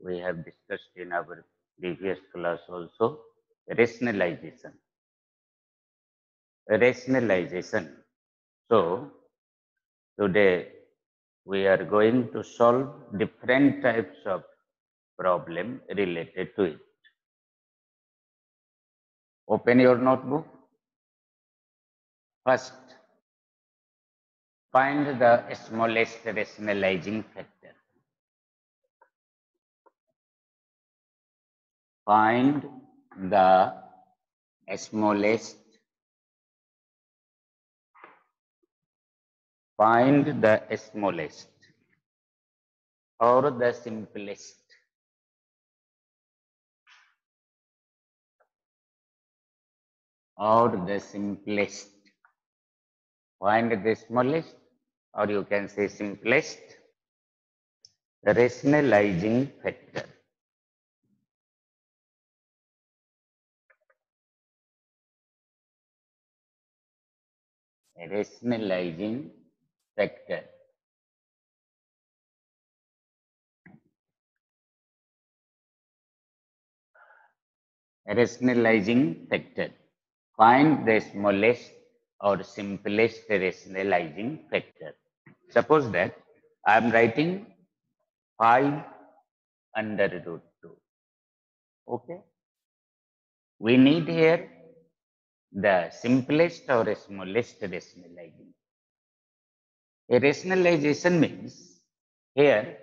we have discussed in our previous class also. Rationalization. Rationalization. So, today we are going to solve different types of problem related to it. Open your notebook. First, find the smallest rationalizing factor. Find the smallest. Find the smallest or the simplest. Or the simplest. Find the smallest, or you can say simplest, rationalizing factor. Rationalizing factor. Rationalizing factor. Find the smallest or simplest rationalizing factor. Suppose that I am writing 5 under root 2. Okay. We need here the simplest or smallest rationalizing. A rationalization means here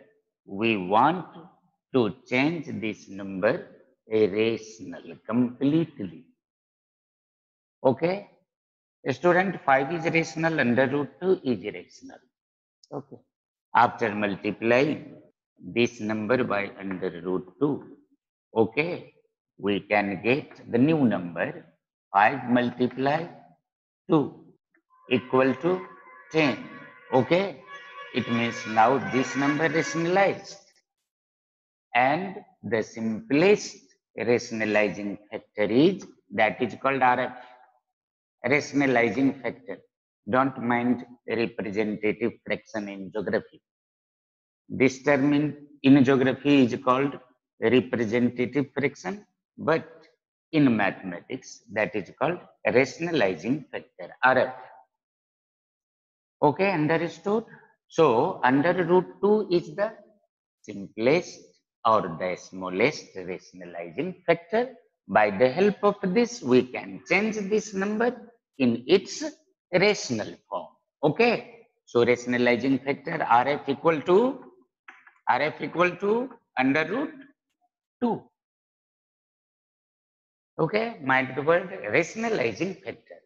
we want to change this number a rational completely. Okay. Student 5 is rational, under root 2 is rational. Okay. After multiplying this number by under root 2, okay, we can get the new number 5 multiply 2 equal to 10. Okay. It means now this number rationalized. And the simplest rationalizing factor is that is called RF. Rationalizing factor. Don't mind representative fraction in geography. This term in geography is called representative fraction, but in mathematics that is called rationalizing factor, RF. Okay, understood? So under root 2 is the simplest or the smallest rationalizing factor. By the help of this, we can change this number in its rational form. Okay. So rationalizing factor RF equal to under root 2. Okay. Mind the word rationalizing factor.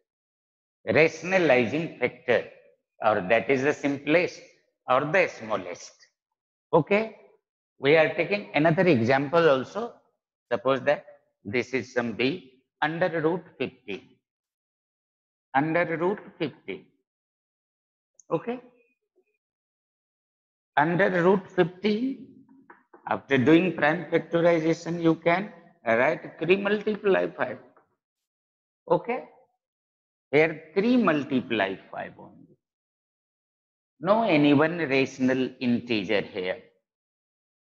Rationalizing factor, or that is the simplest or the smallest. Okay. We are taking another example also. Suppose that this is some b under root 50. Under root 50. Okay. Under root 50, after doing prime factorization, you can write 3 multiply 5. Okay. Here 3 multiply 5 only. No any one rational integer here.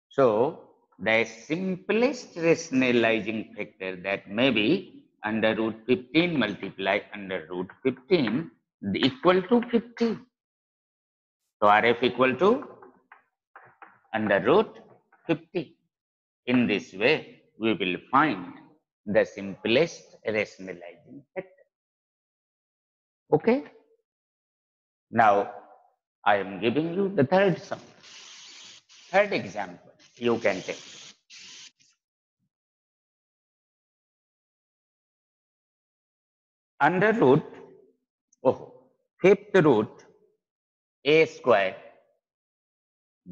So the simplest rationalizing factor that may be under root 15 multiply under root 15 equal to 50. So RF equal to under root 50. In this way, we will find the simplest rationalizing factor. Okay. Now, I am giving you the third sum. Third example, you can take. Under root, fifth root, a square,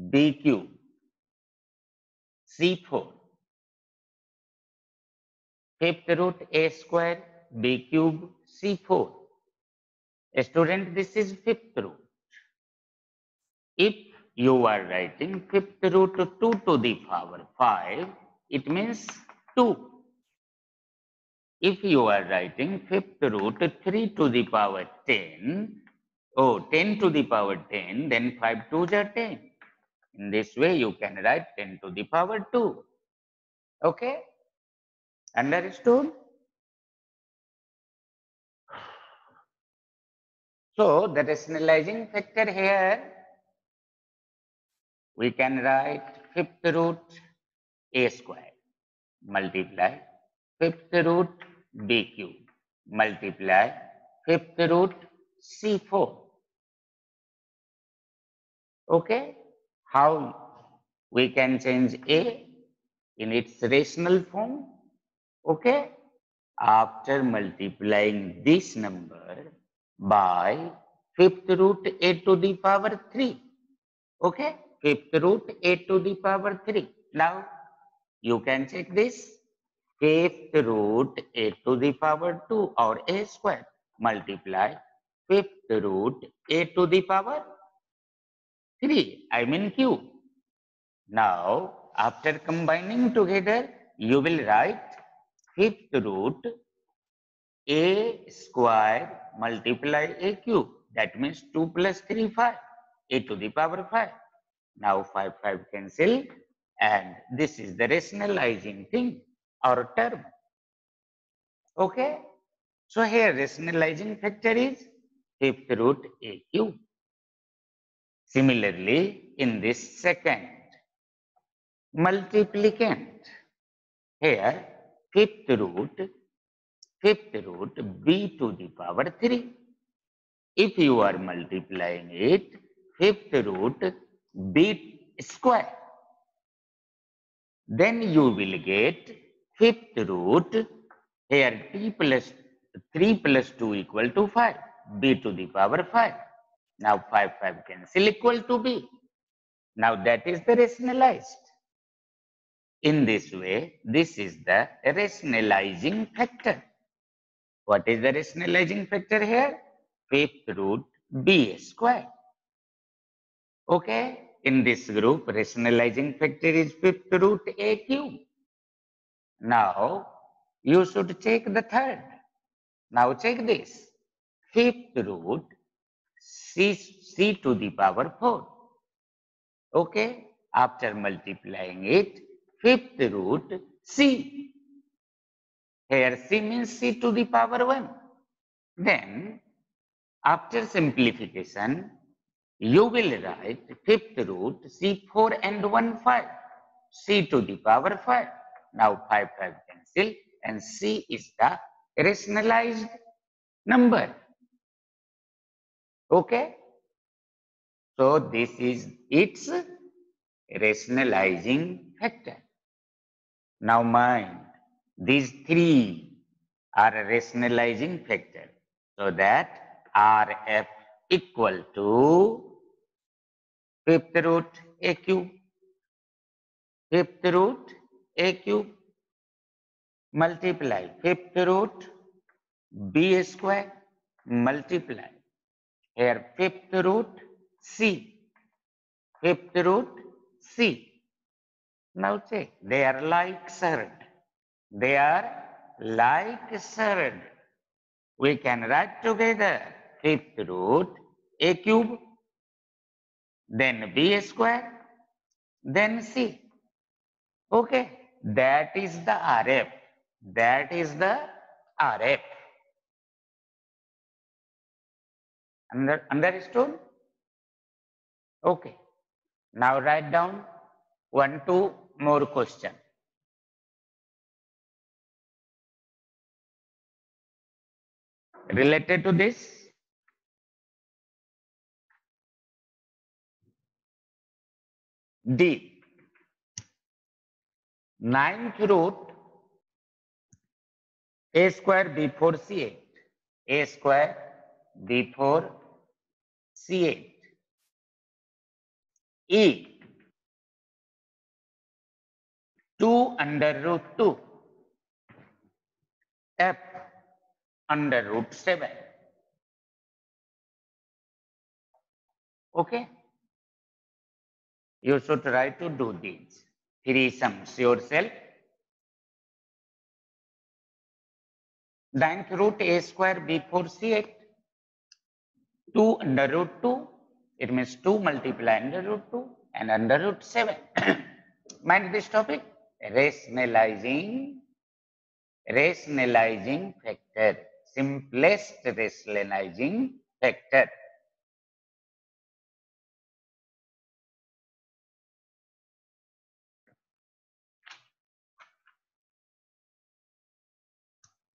b cube, c4. Fifth root, a square, b cube, c4. Student, this is fifth root. If you are writing fifth root 2 to the power 5, it means 2. If you are writing fifth root 3 to the power 10, 10 to the power 10, then 5 2s are 10. In this way, you can write 10 to the power 2. Okay, understood? So the rationalizing factor here, we can write fifth root a square multiply fifth root b cube multiply fifth root c4. Okay, how we can change a in its rational form? Okay, after multiplying this number by fifth root a to the power 3. Okay, fifth root a to the power 3. Now you can check this. Fifth root a to the power 2 or a square multiply fifth root a to the power 3, I mean cube. Now, after combining together, you will write fifth root a square multiply a cube. That means 2 plus 3, 5. A to the power 5. Now 5, 5 cancel. And this is the rationalizing thing or term. Okay. So here rationalizing factor is fifth root a cube. Similarly, in this second multiplicand, here fifth root b to the power 3. If you are multiplying it, fifth root b square, then you will get fifth root here t plus 3 plus 2 equal to 5, b to the power 5. Now 5 cancel equal to b. Now that is the rationalized. In this way, this is the rationalizing factor. What is the rationalizing factor here? Fifth root b square. Okay, in this group, rationalizing factor is fifth root a cube. Now, you should check the third. Now check this. Fifth root c to the power 4. Okay, after multiplying it, fifth root c. Here c means c to the power 1. Then, after simplification, you will write fifth root c4 and 1 5, c to the power 5. Now 5 cancel and c is the rationalized number. Okay. So this is its rationalizing factor. Now mind, these three are a rationalizing factor. So that RF equal to fifth root a cube, fifth root a cube multiply fifth root b square multiply here fifth root c, fifth root c. Now check, they are like surd. They are like surd. We can write together fifth root a cube, then b square, then c. Okay, that is the RF. That is the RF. Understood? Okay. Now write down 1, 2 more question. Related to this, D. Ninth root a square before C8. A square before C8. E. 2 under root 2. F under root 7. Okay. You should try to do these. 3 sums yourself. Ninth root a square before C8. 2 under root 2. It means 2 multiply under root 2 and under root 7. Mind this topic. rationalizing factor, simplest rationalizing factor.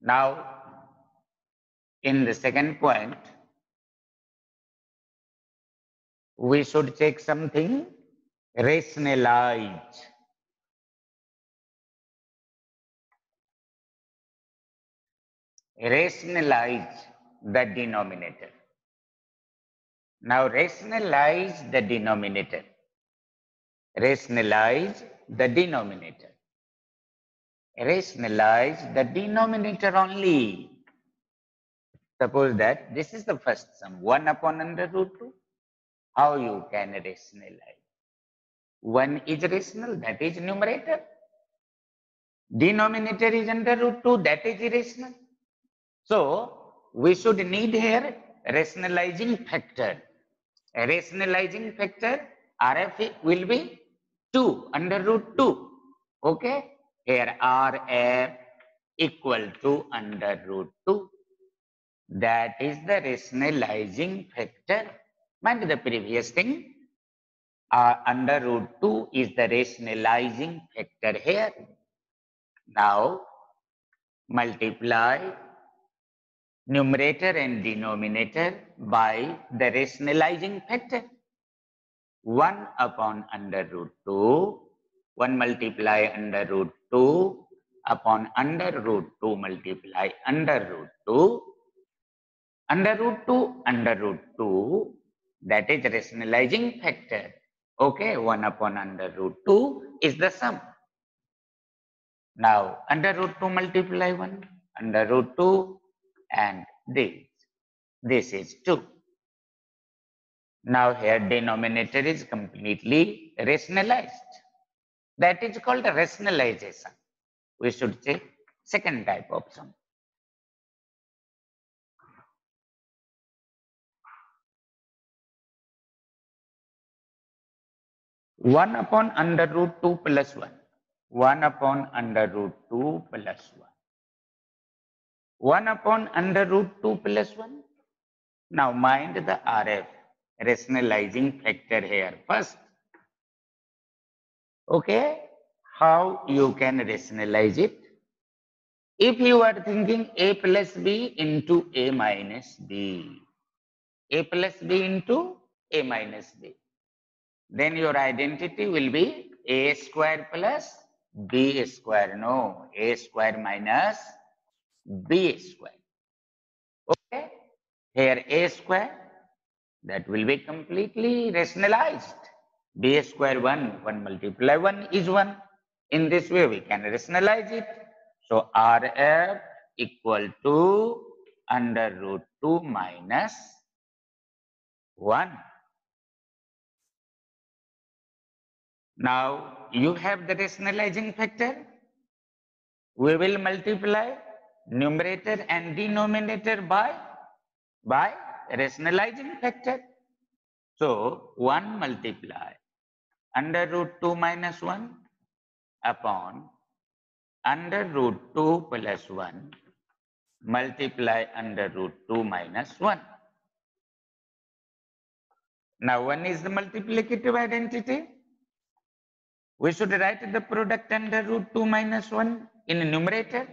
Now, in the second point, we should check something, rationalize. Rationalize the denominator. Now rationalize the denominator. Rationalize the denominator. Rationalize the denominator only. Suppose that this is the first sum, 1 upon under root 2. How you can rationalize? 1 is rational, that is numerator. Denominator is under root 2, that is irrational. So we should need here rationalizing factor. A rationalizing factor RF will be 2 under root 2. Okay. Here RF equal to under root 2. That is the rationalizing factor. Mind the previous thing. Under root 2 is the rationalizing factor here. Now multiply numerator and denominator by the rationalizing factor. 1 upon under root 2, 1 multiply under root 2 upon under root 2 multiply under root 2, under root 2, that is rationalizing factor. Okay, 1 upon under root 2 is the sum. Now, under root 2 multiply 1, under root 2 and this is 2. Now here denominator is completely rationalized. That is called rationalization. We should say second type of sum. One upon under root 2 plus 1. 1 upon under root 2 plus 1. 1 upon under root 2 plus 1. Now mind the RF rationalizing factor here first. Okay, how you can rationalize it? If you are thinking a plus b into a minus b, a plus b into a minus b, then your identity will be a square plus b square. No, a square minus b square. Okay, here a square, that will be completely rationalized. B square 1, 1 multiply 1 is 1. In this way, we can rationalize it. So RF equal to under root 2 minus 1. Now you have the rationalizing factor. We will multiply numerator and denominator by rationalizing factor. So 1 multiply under root 2 minus 1 upon under root 2 plus 1 multiply under root 2 minus 1. Now 1 is the multiplicative identity. We should write the product under root 2 minus 1 in numerator,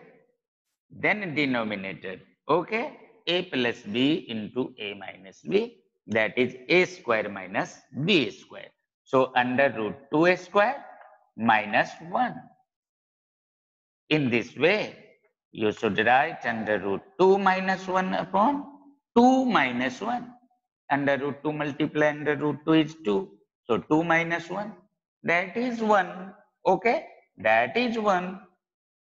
then denominator. Okay, a plus b into a minus b, that is a square minus b square. So under root 2 square minus 1. In this way, you should write under root 2 minus 1 upon 2 minus 1. Under root 2 multiply under root 2 is 2. So 2 minus 1, that is 1. Okay, that is 1.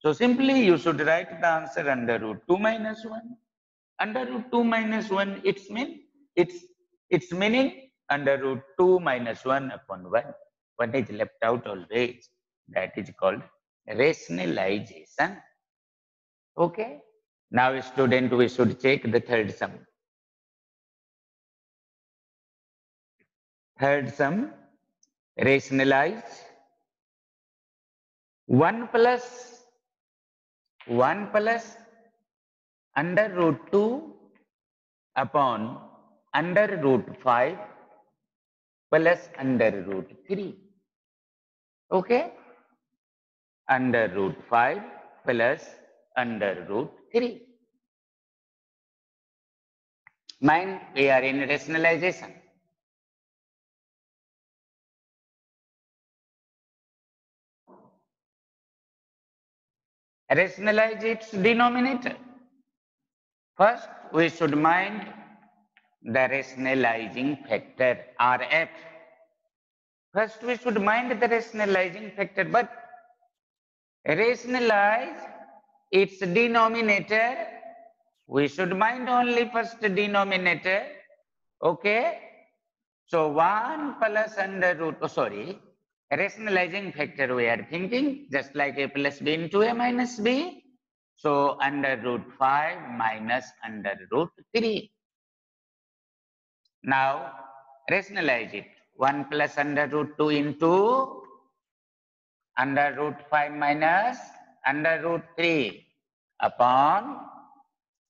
So simply you should write the answer under root 2 minus 1. Under root 2 minus 1, its meaning under root 2 minus 1 upon 1. 1 is left out always. That is called rationalization. Okay. Now student, we should check the third sum. Third sum, rationalize 1 plus under root 2 upon under root 5 plus under root 3. Okay? Under root 5 plus under root 3. Mind, we are in rationalization. Rationalize its denominator. First, we should mind the rationalizing factor Rf. First, we should mind the rationalizing factor, but rationalize its denominator. We should mind only first denominator. Okay? So 1 plus under root, rationalizing factor we are thinking just like a plus b into a minus b. So under root 5 minus under root 3. Now rationalize it. 1 plus under root 2 into under root 5 minus under root 3 upon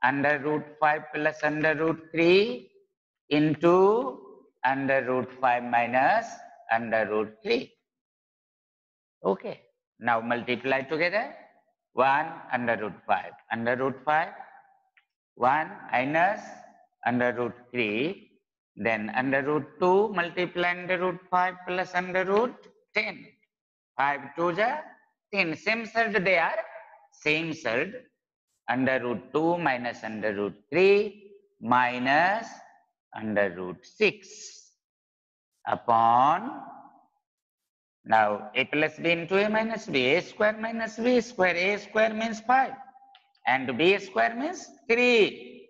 under root 5 plus under root 3 into under root 5 minus under root 3. Okay. Now multiply together. 1 under root 5. Under root 5. 1 minus under root 3. Then under root 2 multiply under root 5 plus under root 10. 5 to the 10. Same surd they are. Same surd. Under root 2 minus under root 3 minus under root 6 upon, now a plus b into a minus b, a square minus b square, a square means 5 and b square means 3.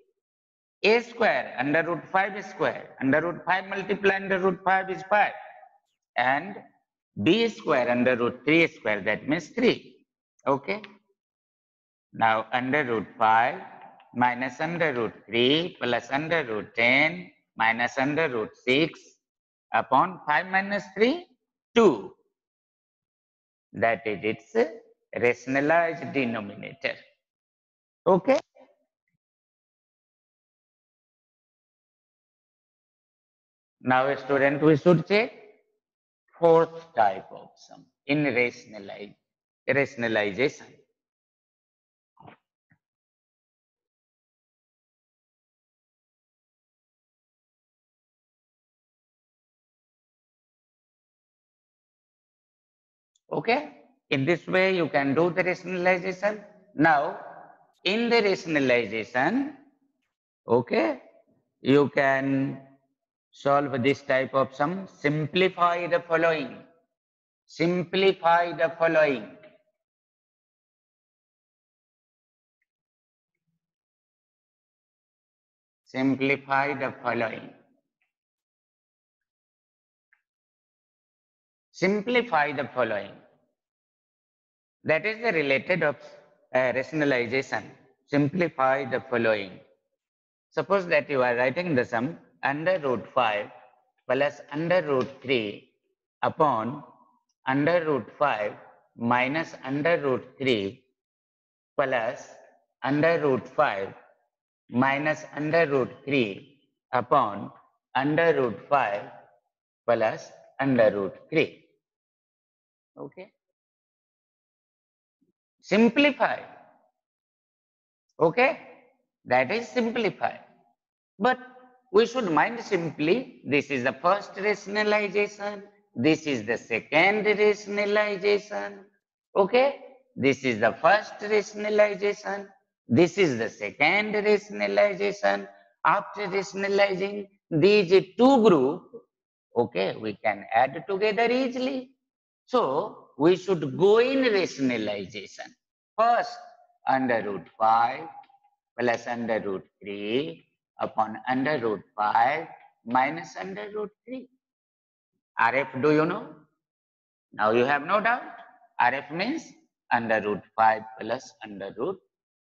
A square under root 5 square, under root 5 multiply under root 5 is 5 and b square under root 3 square, that means 3. Okay. Now under root 5 minus under root 3 plus under root 10 minus under root 6 upon 5 minus 3, 2. That is its rationalized denominator. Okay. Now student, we should check fourth type of sum in rationalization. Okay. In this way, you can do the rationalization. Now, in the rationalization, okay, you can solve this type of sum. Simplify the following. Simplify the following. Simplify the following. Simplify the following. That is the related of rationalization. Simplify the following. Suppose that you are writing the sum under root 5 plus under root 3 upon under root 5 minus under root 3 plus under root 5 minus under root 3 upon under root 5 plus under root 3. Okay. Simplify. Okay. That is simplify. But we should mind simply, this is the first rationalization, this is the second rationalization. Okay. This is the first rationalization, this is the second rationalization. After rationalizing these two groups, okay, we can add together easily. So we should go in rationalization. First, under root 5 plus under root 3 upon under root 5 minus under root 3. RF, do you know? Now you have no doubt. RF means under root 5 plus under root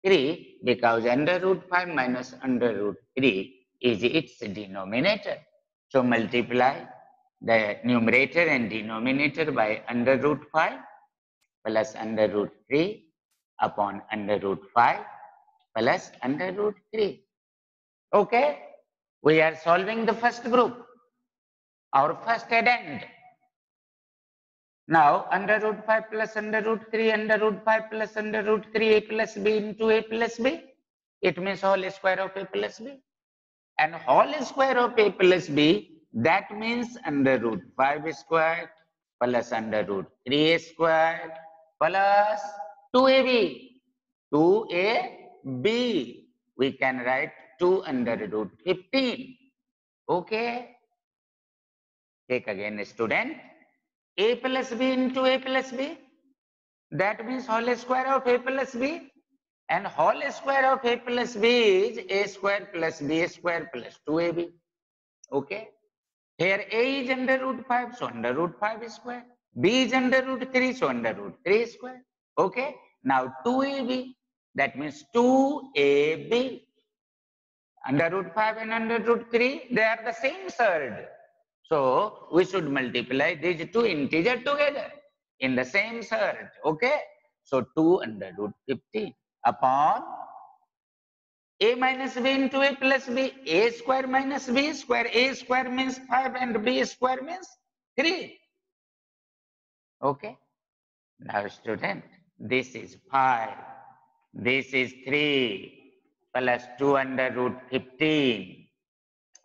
3, because under root 5 minus under root 3 is its denominator. So multiply the numerator and denominator by under root 5 plus under root 3 upon under root 5 plus under root 3. Okay, we are solving the first group, our first addend. Now under root 5 plus under root 3, under root 5 plus under root 3, a plus b into a plus b. It means whole square of a plus b. And whole square of a plus b, that means under root 5 squared plus under root 3 squared plus 2ab. 2ab. We can write 2 under root 15. Okay. Take again, student. A plus b into a plus b. That means whole square of a plus b. And whole square of a plus b is a square plus b square plus 2ab. Okay. Here a is under root 5, so under root 5 square. B is under root 3, so under root 3 square. Okay. Now 2ab. That means 2ab. Under root 5 and under root 3, they are the same surd. So we should multiply these two integers together in the same surd. Okay. So 2 under root 15 upon a minus b into a plus b. A square minus b square. A square means 5 and b square means 3. Okay. Now student, this is 5. This is 3 plus 2 under root 15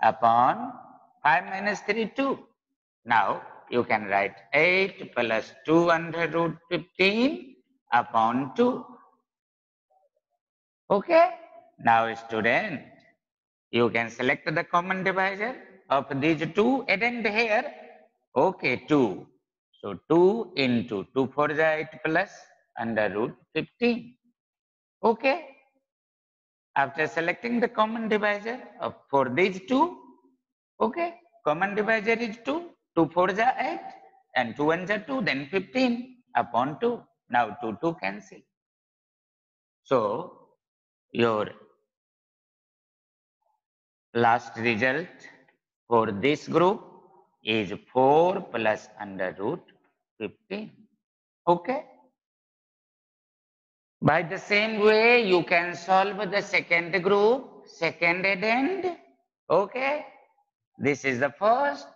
upon 5 minus 3, 2. Now you can write 8 plus 2 under root 15 upon 2. Okay. Now student, you can select the common divisor of these two addend here. Okay, 2. So 2 into 2 4 is 8 plus under root 15. Okay. After selecting the common divisor for these two, okay, common divisor is 2. 2 4 is 8 and 2 1 is 2, then 15 upon 2. Now 2 2 cancel. So your last result for this group is 4 plus under root 15. Okay. By the same way, you can solve the second group, second addend. Okay. This is the first.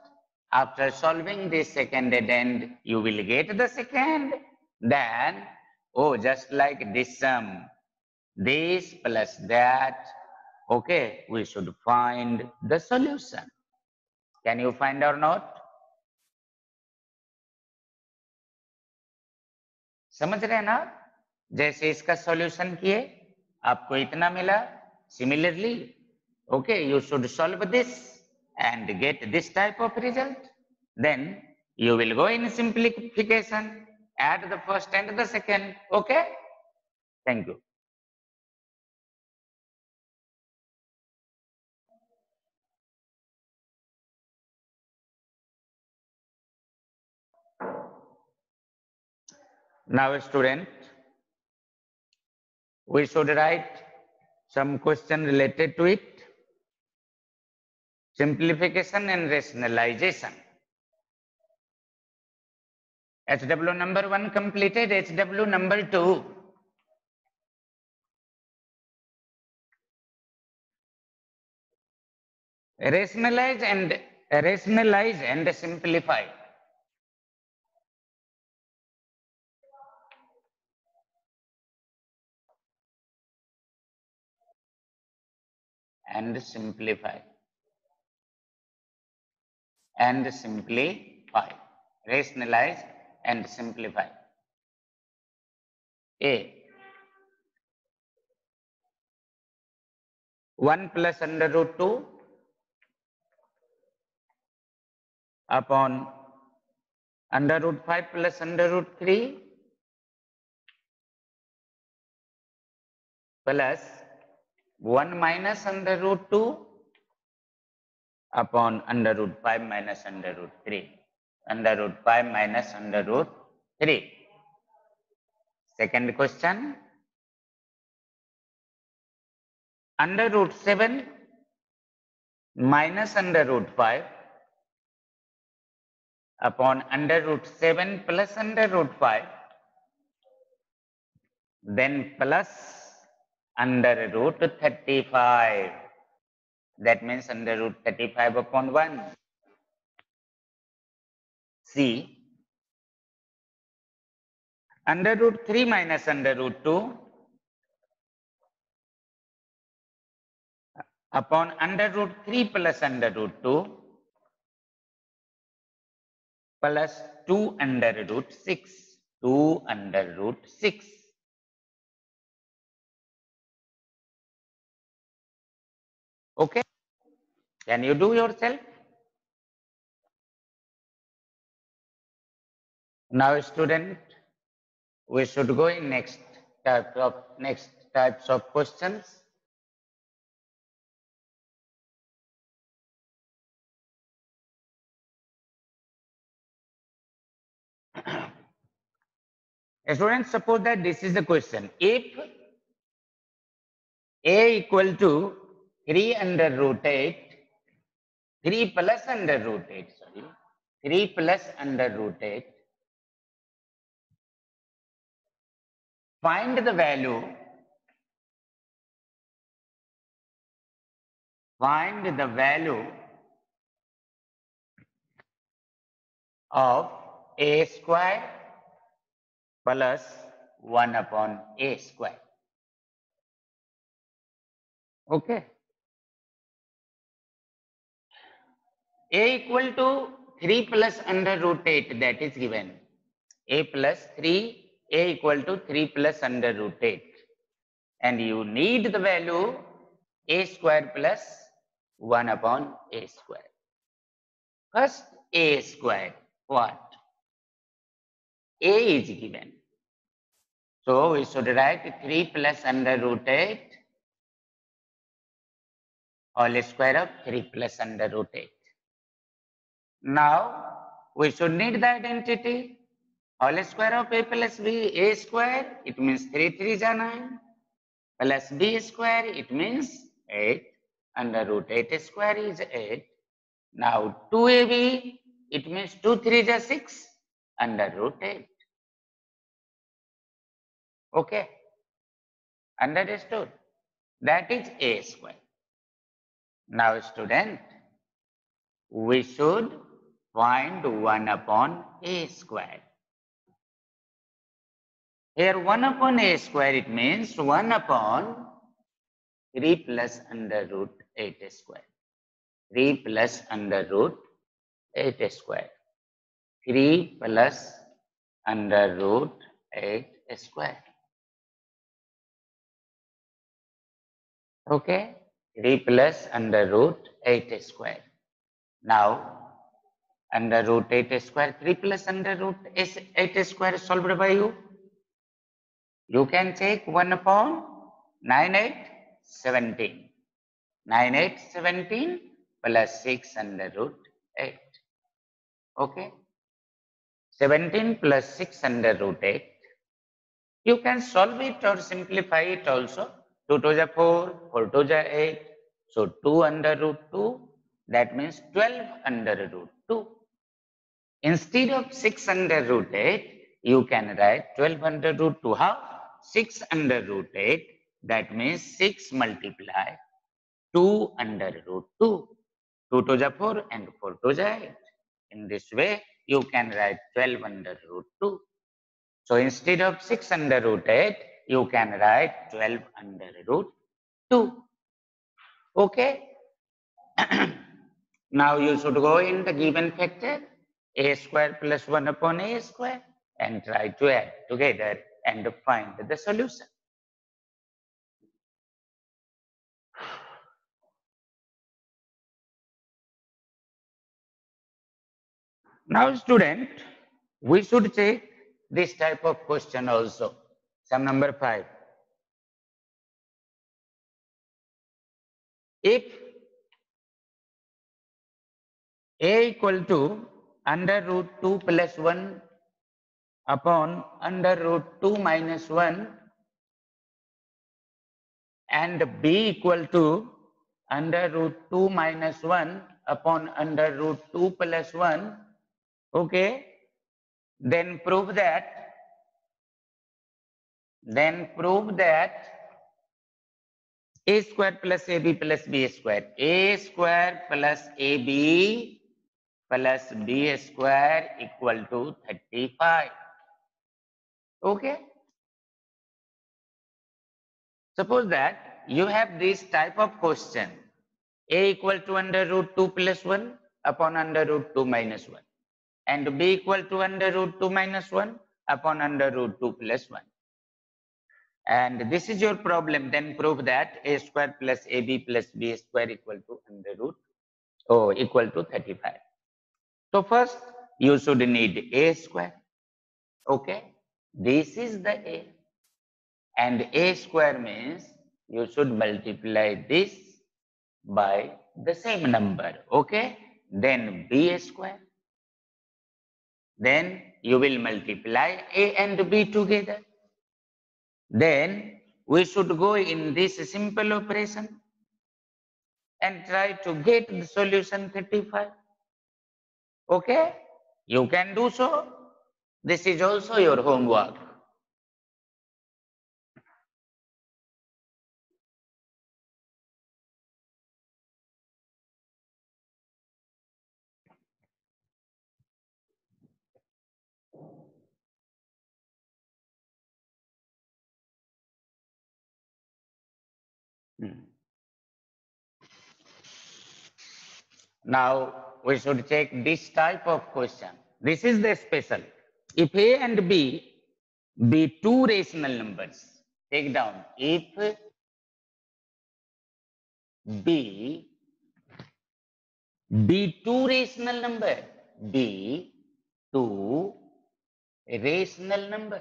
After solving this second addend, you will get the second. Then, oh, just like this sum, this plus that. Okay, we should find the solution. Can you find or not? समझ रहे हैं ना? जैसे इसका solution किए, आपको इतना मिला. Similarly, okay, you should solve this and get this type of result. Then you will go in simplification, add the first and the second. Okay? Thank you. Now, student, we should write some question related to it. Simplification and rationalization. HW number 1 completed, HW number 2. Rationalize and simplify. And simplify. And simplify. Rationalize and simplify. A. 1 plus under root 2 upon under root 5 plus under root 3 plus 1 minus under root 2 upon under root 5 minus under root 3. Under root 5 minus under root 3. Second question. Under root 7 minus under root 5 upon under root 7 plus under root 5 then plus under root 35. That means under root 35 upon 1. C. Under root 3 minus under root 2 upon under root 3 plus under root 2 plus 2 under root 6. 2 under root 6. Okay? Can you do yourself? Now, student, we should go in next types of questions. Students, suppose that this is the question. If a equal to 3 under root 8, 3 plus under root 8, sorry, 3 plus under root 8, find the value of a square plus 1 upon a square. Okay. A equal to 3 plus under root 8, that is given. A plus 3, a equal to 3 plus under root 8. And you need the value a square plus 1 upon a square. First, a square, what? A is given. So we should write 3 plus under root 8 whole square of 3 plus under root 8. Now, we should need the identity. Whole square of a plus b, a square, it means 3 3s are 9. Plus b square, it means 8. Under root 8 square is 8. Now, 2ab, it means 2 3s are 6. Under root 8. Okay. Understood? That is a square. Now, student, we should find 1 upon a square. Here 1 upon a square, it means 1 upon 3 plus under root 8 square. 3 plus under root 8 square. 3 plus under root 8 square. Okay? 3 plus under root 8 square. Now, under root 8 square, 3 plus under root 8 square solved by you. You can take 1 upon 9 8 17. 9 8 17 plus 6 under root 8. Okay? 17 plus 6 under root 8. You can solve it or simplify it also. 2 to the 4, 4 to the 8. So 2 under root 2, that means 12 under root 2. Instead of 6 under root 8, you can write 12 under root 2. How? 6 under root 8, that means 6 multiply 2 under root 2. 2 to the 4 and 4 to the 8. In this way, you can write 12 under root 2. So instead of 6 under root 8, you can write 12 under root 2. Okay? Now you should go in the given factor, a square plus 1 upon a square, and try to add together and find the solution. Now, student, we should take this type of question also. Sum number 5. If a equal to under root 2 plus 1 upon under root 2 minus 1 and b equal to under root 2 minus 1 upon under root 2 plus 1, okay, then prove that then prove that a square plus ab plus b square, a square plus ab plus b square equal to 35. Okay. Suppose that you have this type of question, a equal to under root 2 plus 1 upon under root 2 minus 1 and b equal to under root 2 minus 1 upon under root 2 plus 1. And this is your problem, then prove that a square plus ab plus b square equal to under root, equal to 35. So first you should need a square. Okay, this is the a, and a square means you should multiply this by the same number. Okay, then b square, then you will multiply a and b together. Then we should go in this simple operation and try to get the solution 35. Okay, you can do so. This is also your homework. Now we should check this type of question. This is the special. If a and b be two rational numbers, take down. If b be two rational number, be two rational number.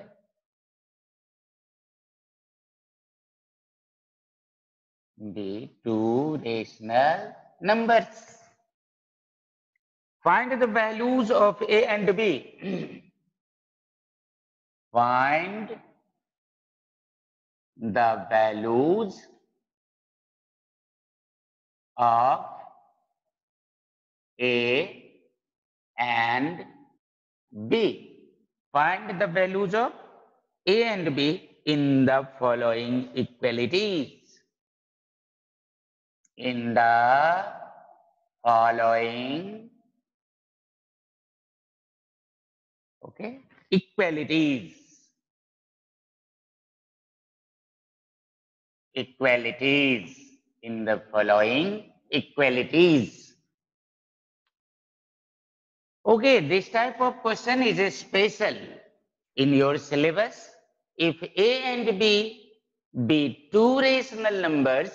Be two rational numbers. Find the values of a and b. Find the values of a and b. Find the values of a and b in the following equalities. In the following, okay, equalities. Equalities. In the following equalities. Okay, this type of question is a special in your syllabus. If a and b be two rational numbers,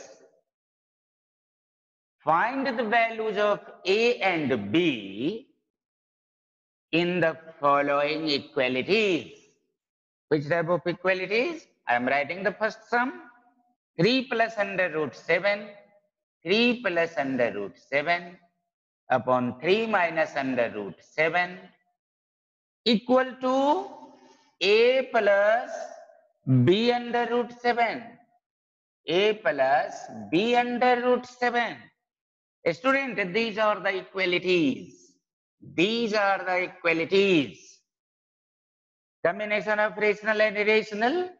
find the values of a and b in the following equalities. Which type of equalities? I am writing the first sum. 3 plus under root 7, 3 plus under root 7 upon 3 minus under root 7 equal to a plus b under root 7. A plus b under root 7. Student, these are the equalities. These are the equalities. Combination of rational and irrational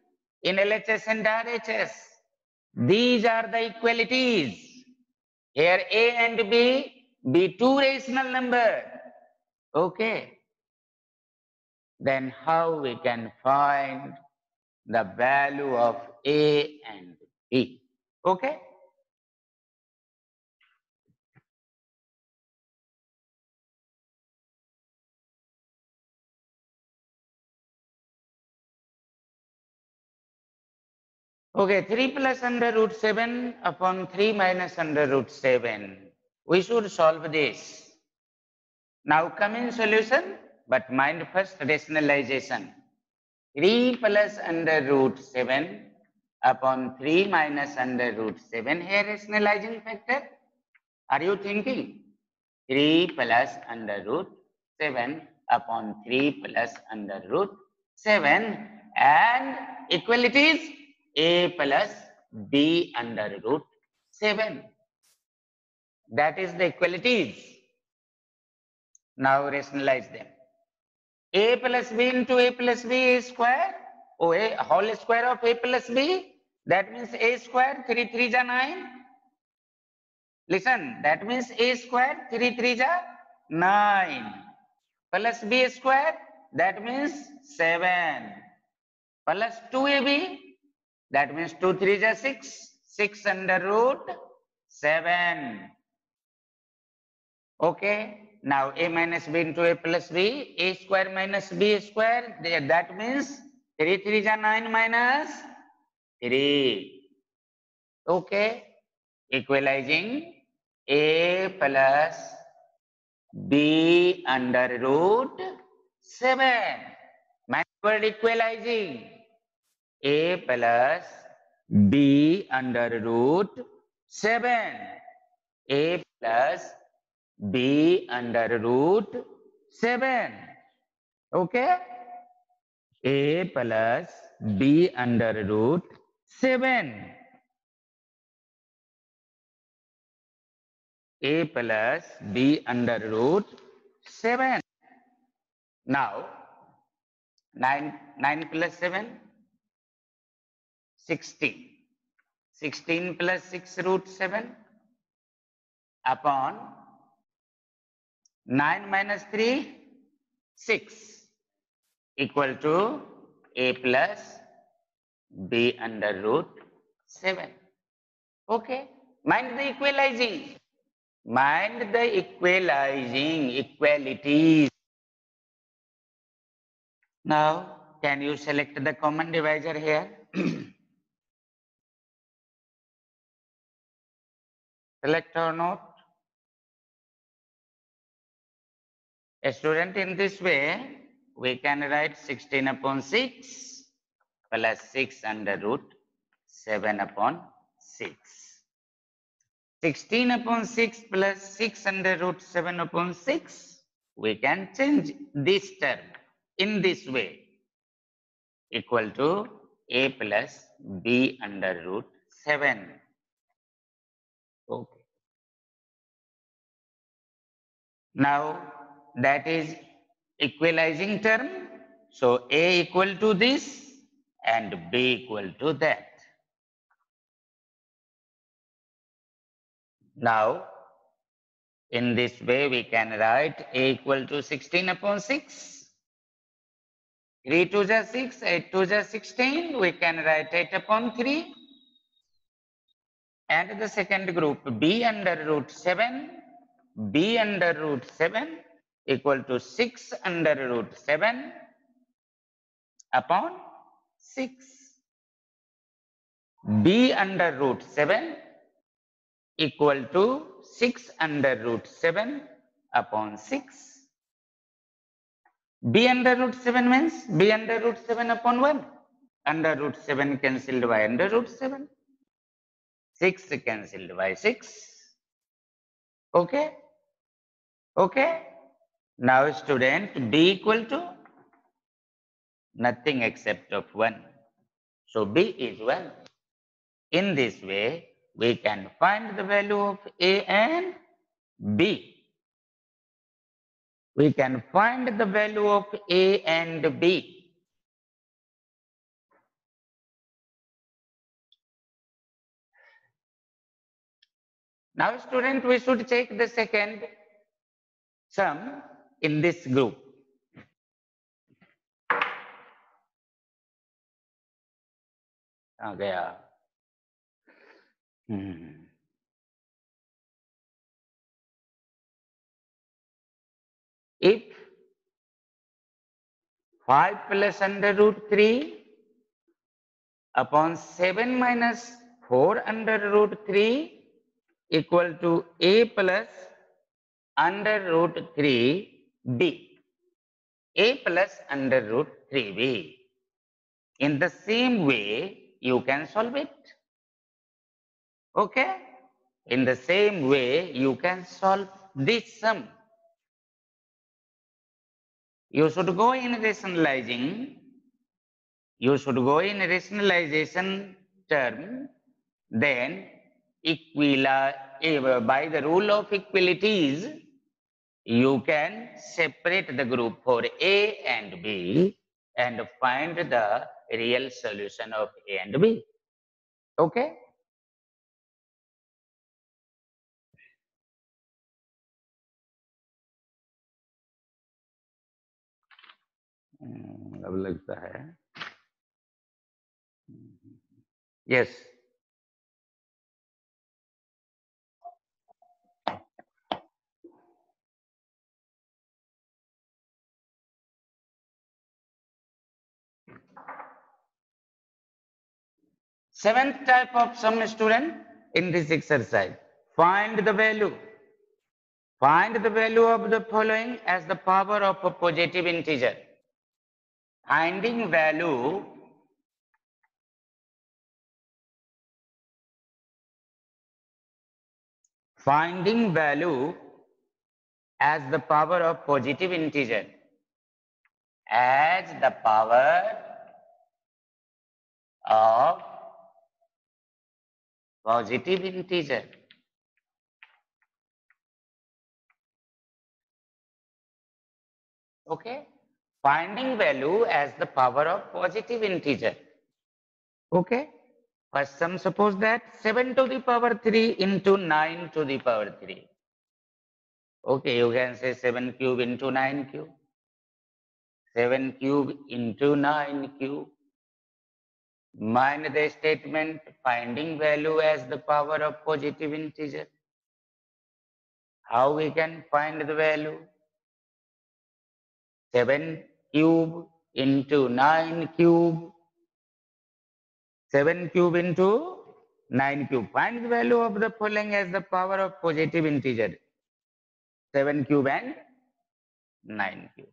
in LHS and RHS. These are the equalities. Here a and b be two rational number. Okay. Then how we can find the value of a and b? Okay. Okay, 3 plus under root 7 upon 3 minus under root 7. We should solve this. Now come in solution, but mind first rationalization. 3 plus under root 7 upon 3 minus under root 7. Here rationalizing factor. Are you thinking? 3 plus under root 7 upon 3 plus under root 7 and equalities a plus b under root 7. That is the equalities. Now rationalize them. A plus b into a plus b is square. Oh, a whole square of a plus b. That means a square, 3 3 ja 9. Listen, that means a square, 3 3 ja 9. Plus b square, that means 7. Plus 2ab, that means 2 3 ja 6. 6 under root 7. Okay. Now a minus b into a plus b, a square minus b square, that means 3 3 ja 9 minus 3. Okay. Equalizing a plus b under root 7. My word equalizing a plus b under root 7. A plus b under root 7. Okay. A plus b under root 7. A plus b under root 7. Now, 9 plus 7, 16. 16 plus 6 root 7 upon 9 minus 3, 6 equal to a plus b under root 7. Okay. Mind the equalizing. Mind the equalizing equalities. Now, can you select the common divisor here? Select or not? A student, in this way, we can write 16 upon 6 plus 6 under root 7 upon 6. 16 upon 6 plus 6 under root 7 upon 6. We can change this term in this way, equal to a plus b under root 7. Okay. Now that is equalizing term. So a equal to this and b equal to that. Now in this way we can write a equal to 16 upon 6. 3 2 ja 6, 8 2 ja 16. We can write 8 upon 3. And the second group b under root 7. B under root 7 equal to 6 under root 7 upon 6. B under root 7 equal to 6 under root 7 upon 6. B under root 7 means B under root 7 upon 1. Under root 7 cancelled by under root 7. 6 cancelled by 6. Okay. Okay. Now student, B equal to nothing except of 1. So B is 1. In this way, we can find the value of A and B. We can find the value of A and B. Now student, we should take the second sum in this group. Okay. If 5 plus under root 3 upon 7 minus 4 under root 3 equal to A plus under root 3b. A plus under root 3b. In the same way, you can solve it. Okay? In the same way, you can solve this sum. You should go in rationalizing. You should go in rationalization term. Then, by the rule of equalities, you can separate the group for A and B and find the real solution of A and B. Okay? अब लगता है yes. Seventh type of sum, student, in this exercise. Find the value. Find the value of the following as the power of a positive integer. Finding value as the power of positive integer. As the power of positive integer. Okay? Finding value as the power of positive integer. Okay? First sum, suppose that 7 to the power 3 into 9 to the power 3. Okay, you can say 7 cube into 9 cube. 7 cube into 9 cube. Mind the statement, finding value as the power of positive integer. How we can find the value? 7 cube into 9 cube. 7 cube into 9 cube. Find the value of the following as the power of positive integer. 7 cube and 9 cube.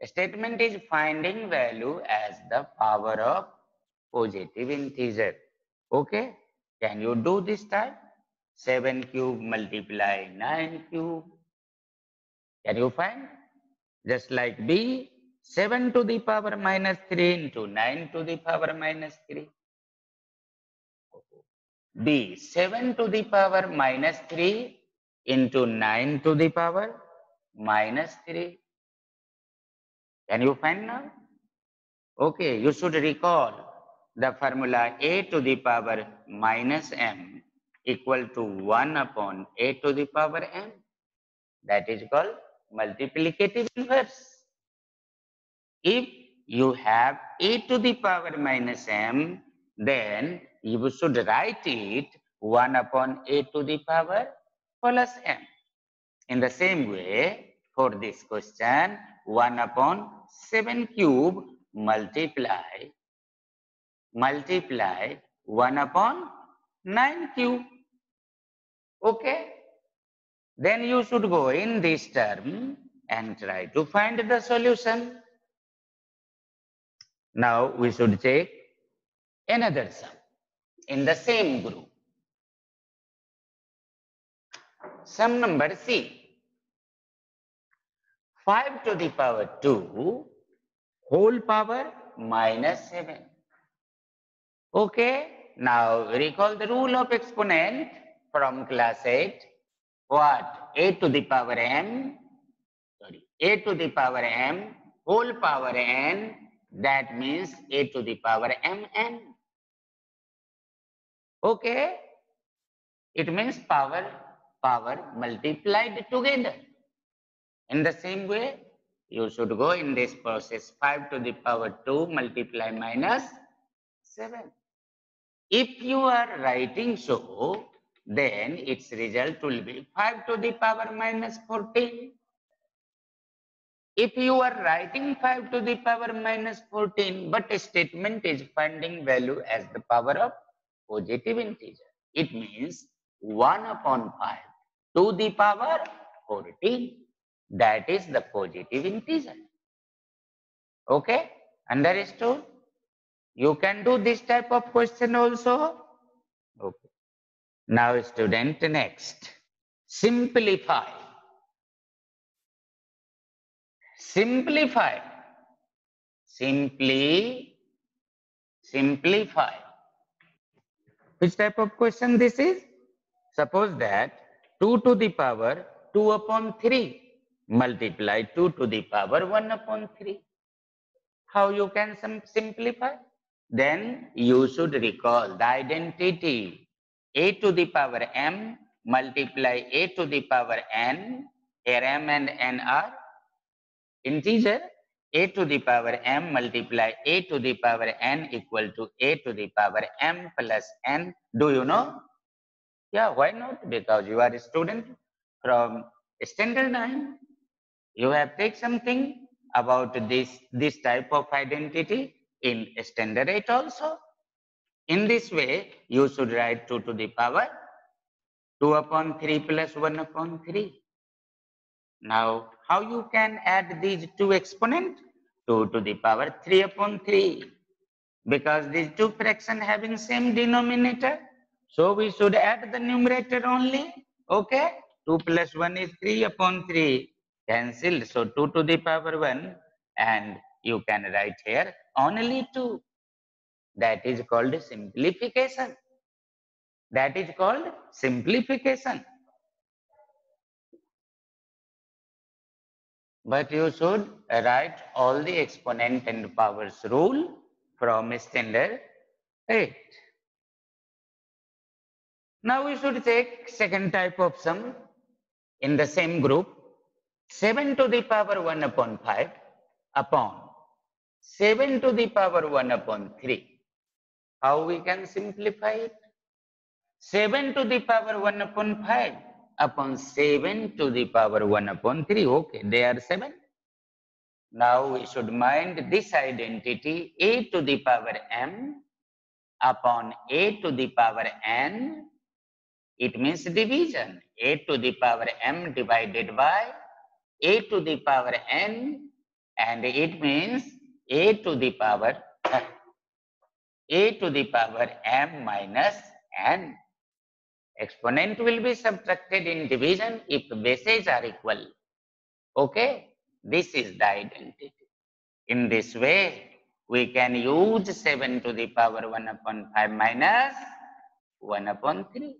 Statement is finding value as the power of positive integer. Okay? Can you do this type? 7 cube multiply 9 cube. Can you find? Just like B, 7 to the power minus 3 into 9 to the power minus 3. B, 7 to the power minus 3 into 9 to the power minus 3. Can you find now? Okay, you should recall the formula A to the power minus m equal to 1 upon A to the power m. That is called multiplicative inverse. If you have A to the power minus m, then you should write it 1 upon A to the power plus m. In the same way, for this question, 1 upon 7 cube multiply 1 upon 9 cube. Okay? Then you should go in this term and try to find the solution. Now we should take another sum in the same group. Sum number C. 5 to the power 2 whole power minus 7. Okay, now recall the rule of exponent from class 8. What? A to the power m, A to the power m whole power n, that means A to the power mn. Okay, it means power multiplied together. In the same way, you should go in this process 5 to the power 2 multiply minus 7. If you are writing so, then its result will be 5 to the power minus 14. If you are writing 5 to the power minus 14, but a statement is finding value as the power of positive integer, it means 1 upon 5 to the power 14. That is the positive integer. Okay? Understood? You can do this type of question also. Okay. Now, student, next. Simplify. Simplify. Simplify. Which type of question this is? Suppose that 2 to the power 2 upon 3 multiply 2 to the power 1 upon 3. How you can simplify? Then you should recall the identity. A to the power m multiply a to the power n. Here m and n are integer. A to the power m multiply a to the power n equal to a to the power m plus n. Do you know? Yeah, why not? Because you are a student from standard 9. You have take something about this type of identity in standard 8 also. In this way, you should write 2 to the power 2 upon 3 plus 1 upon 3. Now, how you can add these two exponents? 2 to the power 3 upon 3. Because these two fractions having same denominator. So we should add the numerator only. Okay. 2 plus 1 is 3 upon 3. Cancelled. So 2 to the power 1. And you can write here only 2. That is called simplification. That is called simplification. But you should write all the exponent and powers rule from standard 8. Now we should take second type of sum in the same group. 7 to the power 1 upon 5 upon 7 to the power 1 upon 3. How we can simplify it? 7 to the power 1 upon 5 upon 7 to the power 1 upon 3. Okay, they are 7. Now we should mind this identity a to the power m upon a to the power n. It means division. A to the power m divided by a to the power n, and it means a to the power m minus n. Exponent will be subtracted in division if bases are equal. Okay, this is the identity. In this way, we can use 7 to the power 1 upon 5 minus 1 upon 3.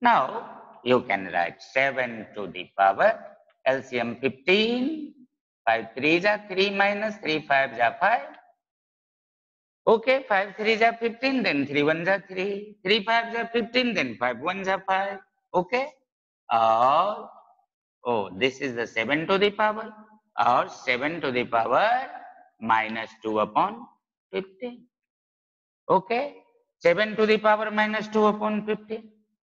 Now, you can write 7 to the power LCM 15, 5 3s are 3 minus 3 5s are 5. Okay, 5 3s are 15, then 3 1s are 3, 3 5s are 15, then 5 1s are 5. Okay, or this is the 7 to the power, or 7 to the power minus 2 upon 15. Okay, 7 to the power minus 2 upon 15.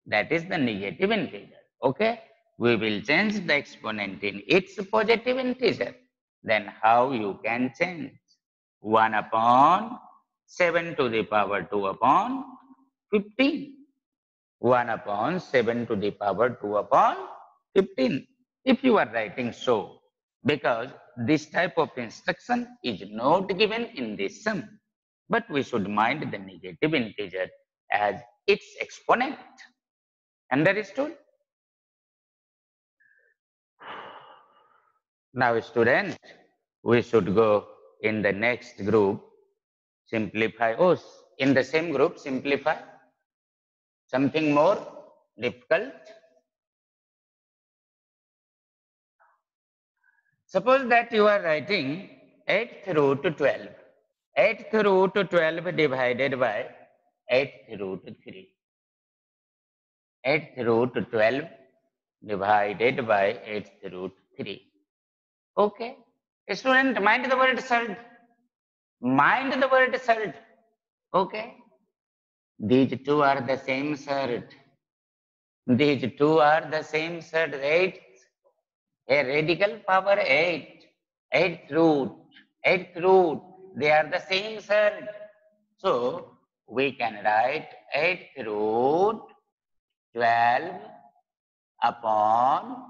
That is the negative integer. Okay, we will change the exponent in its positive integer. Then how you can change? 1 upon 7 to the power 2 upon 15. 1 upon 7 to the power 2 upon 15. If you are writing so, because this type of instruction is not given in this sum, but we should mind the negative integer as its exponent. Understood? Now, student, we should go in the next group, simplify. In the same group, simplify something more difficult. Suppose that you are writing 8th root 12. 8th root 12 divided by 8th root 3. 8th root 12 divided by 8th root 3. Okay. Student, mind the word surd. Mind the word surd. Okay. These two are the same surd. These two are the same surd. 8. A radical power 8. 8th root. 8th root. They are the same surd. So, we can write 8th root 12 upon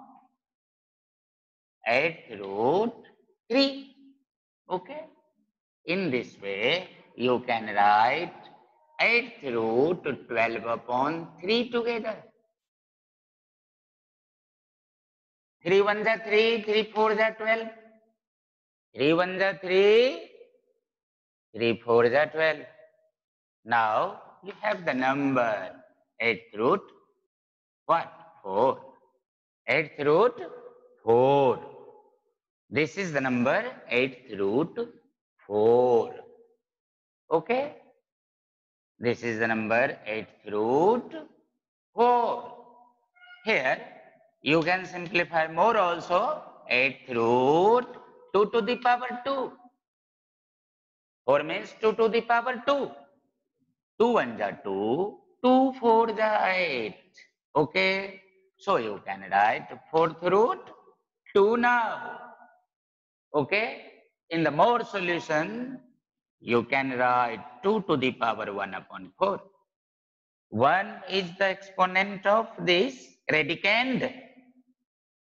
8th root 3. Okay. In this way, you can write 8th root 12 upon 3 together. 3 1s are 3, 3 4s are 12. 3 1s are 3, 3 4s are 12. Now, you have the number 8th root what? 4. 8th root 4. This is the number 8th root 4. Okay. This is the number 8th root 4. Here you can simplify more also. 8th root 2 to the power 2. 4 means 2 to the power 2. 2 1 ja 2. 2 4 ja 8. Okay. So you can write 4th root 2 now. Okay. In the more solution, you can write 2 to the power 1 upon 4. 1 is the exponent of this radicand.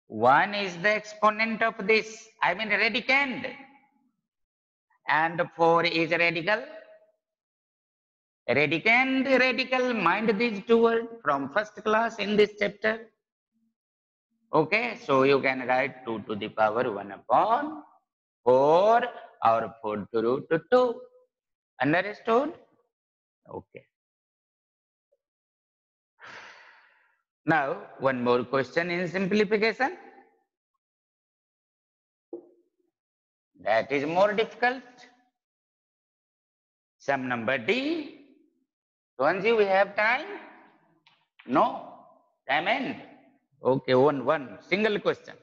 1 is the exponent of this, I mean radicand. And 4 is radical. Radicand, radical, mind these two words from first class in this chapter. Okay, so you can write 2 to the power 1 upon 4 or 4 to root 2. Understood? Okay. Now, one more question in simplification. That is more difficult. Some number D. Tuanji, we have time? No. Time end. Okay, one single question.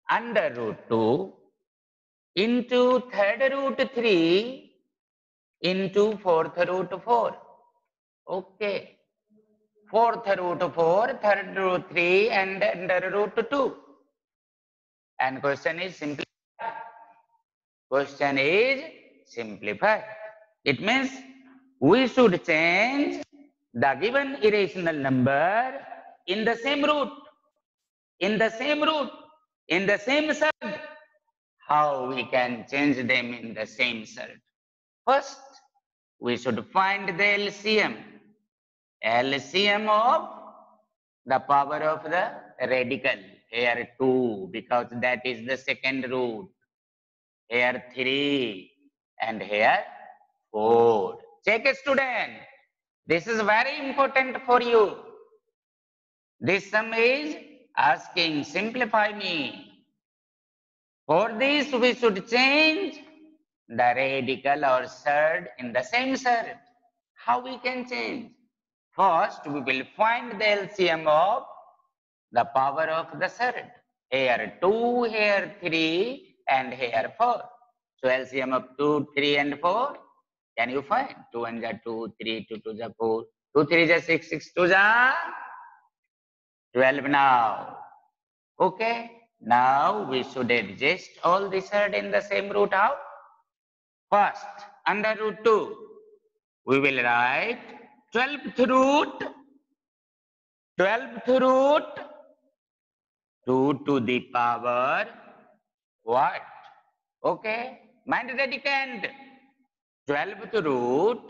Under root 2 into third root 3 into fourth root 4. Okay. Fourth root 4, third root 3 and under root 2. And question is simplify. Question is simplify. It means we should change the given irrational number in the same root, in the same root, in the same surd. How we can change them in the same surd? First, we should find the LCM. LCM of the power of the radical. Here 2, because that is the second root. Here 3 and here 4. Check it, student. This is very important for you. This sum is asking simplify me. For this we should change the radical or surd in the same surd. How we can change? First we will find the LCM of the power of the surd. Here 2, here 3 and here 4. So LCM of 2, 3 and 4. Can you find? 2 1 ja 2, 3, 2 2 ja 4, 2 3 ja 6, 6 2 ja 12 now. Okay. Now we should adjust all the surd in the same root. How? First, under root 2, we will write 12th root, 12th root 2 to the power what? Okay. Mind radicand. 12th root,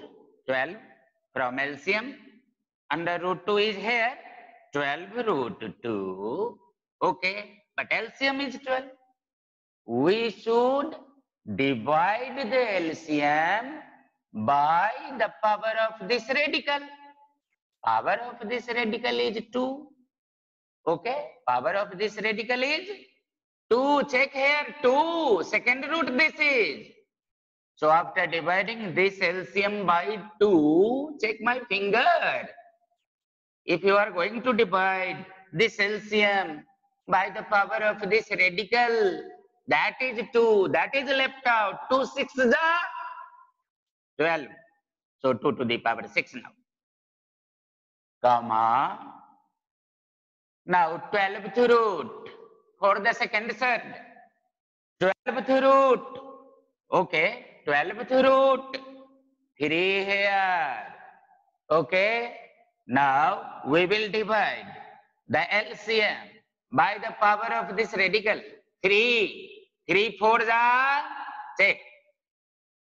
12 from LCM. Under root 2 is here. 12 root 2. Okay. But LCM is 12. We should divide the LCM by the power of this radical. Power of this radical is 2. Okay. Power of this radical is 2. Check here. 2. Second root this is. So after dividing this LCM by 2, check my finger. If you are going to divide this LCM by the power of this radical, that is 2. That is left out. 2 6 is 12. So 2 to the power 6 now. Comma. Now 12th root for the second surd. 12th root. Okay. 12th root. 3 here. Okay. Now we will divide the LCM by the power of this radical. 3. 3 4 are. Check.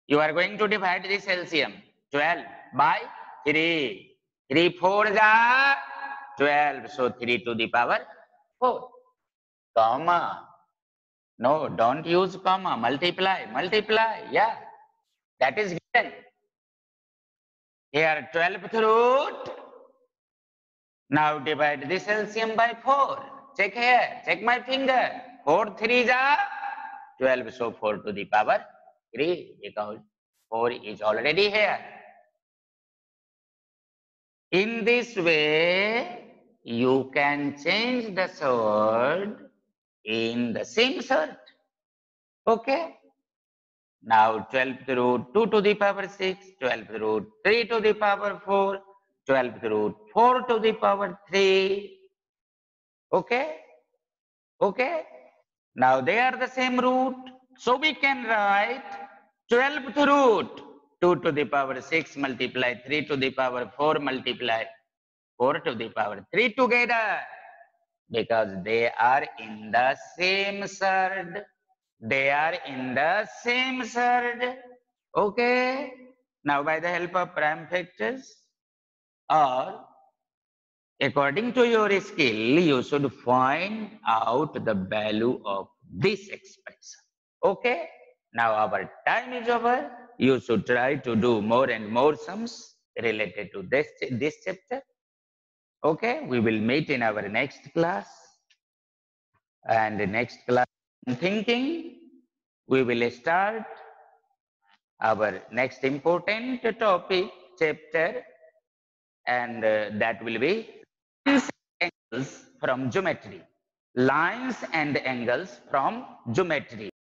You are going to divide this LCM. 12 by 3. 3 4 are 12. So 3 to the power 4. Comma. No, don't use comma. Multiply. Multiply. Yeah. That is given. Here 12th root. Now divide this LCM by 4. Check here. Check my finger. 4 3 are 12. So 4 to the power degree because 4 is already here. In this way, you can change the surd in the same surd. Okay? Now 12th root 2 to the power 6, 12th root 3 to the power 4, 12th root 4 to the power 3. Okay? Okay? Now they are the same root. So we can write 12th root 2 to the power 6 multiply 3 to the power 4 multiply 4 to the power 3 together because they are in the same surd. They are in the same surd. Okay. Now by the help of prime factors or according to your skill, you should find out the value of this expression. Okay. Now our time is over. You should try to do more and more sums related to this chapter. Okay. We will meet in our next class. And the next class, thinking, we will start our next important topic, chapter, and that will be lines and angles from geometry. Lines and angles from geometry.